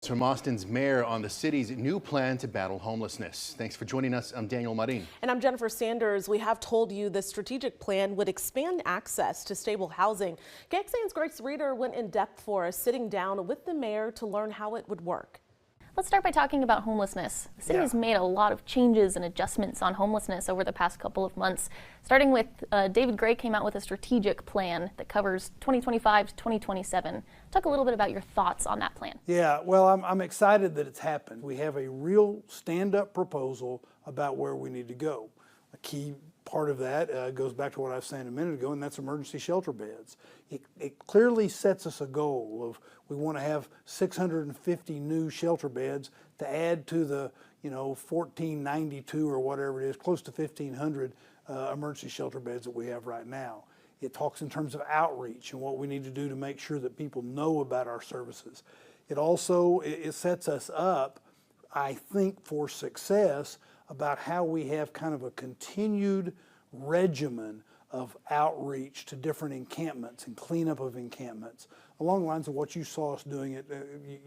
From Austin's mayor on the city's new plan to battle homelessness. Thanks for joining us. I'm Daniel Marin. And I'm Jennifer Sanders. We have told you the strategic plan would expand access to stable housing. KXAN's Grace Reader went in depth for us, sitting down with the mayor to learn how it would work. Let's start by talking about homelessness. The city has made a lot of changes and adjustments on homelessness over the past couple of months. Starting with David Gray came out with a strategic plan that covers 2025 to 2027. Talk a little bit about your thoughts on that plan. Yeah, well, I'm excited that it's happened. We have a real stand-up proposal about where we need to go. A key part of that goes back to what I was saying a minute ago, and that's emergency shelter beds. It clearly sets us a goal of we want to have 650 new shelter beds to add to the 1492 or whatever it is, close to 1,500 emergency shelter beds that we have right now. It talks in terms of outreach and what we need to do to make sure that people know about our services. It also it sets us up, I think, for success about how we have kind of a continued regimen of outreach to different encampments and cleanup of encampments along the lines of what you saw us doing.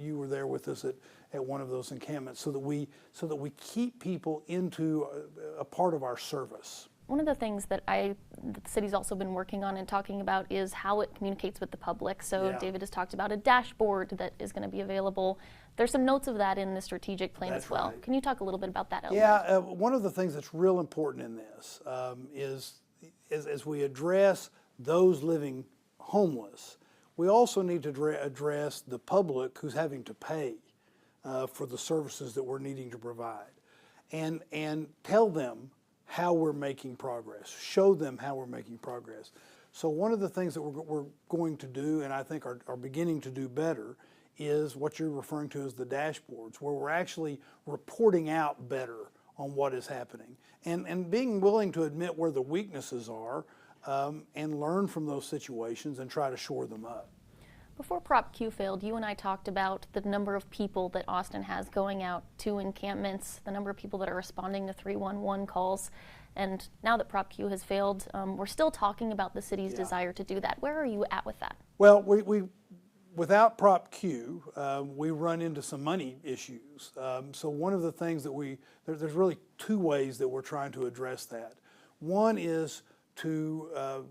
You were there with us at one of those encampments, so that we keep people into a part of our service. One of the things that the city's also been working on and talking about is how it communicates with the public. So David has talked about a dashboard that is going to be available. There's some notes of that in the strategic plan as well. Can you talk a little bit about that element? Yeah, one of the things that's real important in this is as we address those living homeless, we also need to address the public who's having to pay for the services that we're needing to provide, and tell them how we're making progress, show them how we're making progress. So one of the things that we're going to do, and I think are beginning to do better, is what you're referring to as the dashboards, where we're actually reporting out better on what is happening and being willing to admit where the weaknesses are and learn from those situations and try to shore them up. Before Prop Q failed, you and I talked about the number of people that Austin has going out to encampments, the number of people that are responding to 311 calls. And now that Prop Q has failed, we're still talking about the city's desire to do that. Where are you at with that? Well, without Prop Q, we run into some money issues. So one of the things that there's really two ways that we're trying to address that. One is to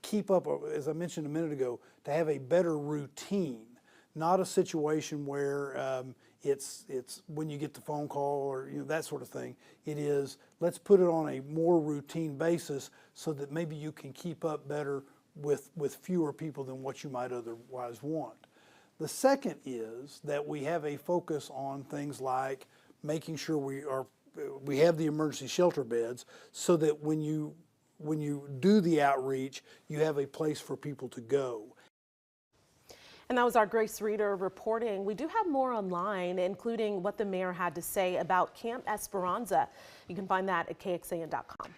keep up, as I mentioned a minute ago, to have a better routine, not a situation where it's when you get the phone call or that sort of thing. It is, let's put it on a more routine basis so that maybe you can keep up better with fewer people than what you might otherwise want. The second is that we have a focus on things like making sure we have the emergency shelter beds so that when you do the outreach, you have a place for people to go. And that was our Grace Reader reporting. We do have more online, including what the mayor had to say about Camp Esperanza. You can find that at KXAN.com.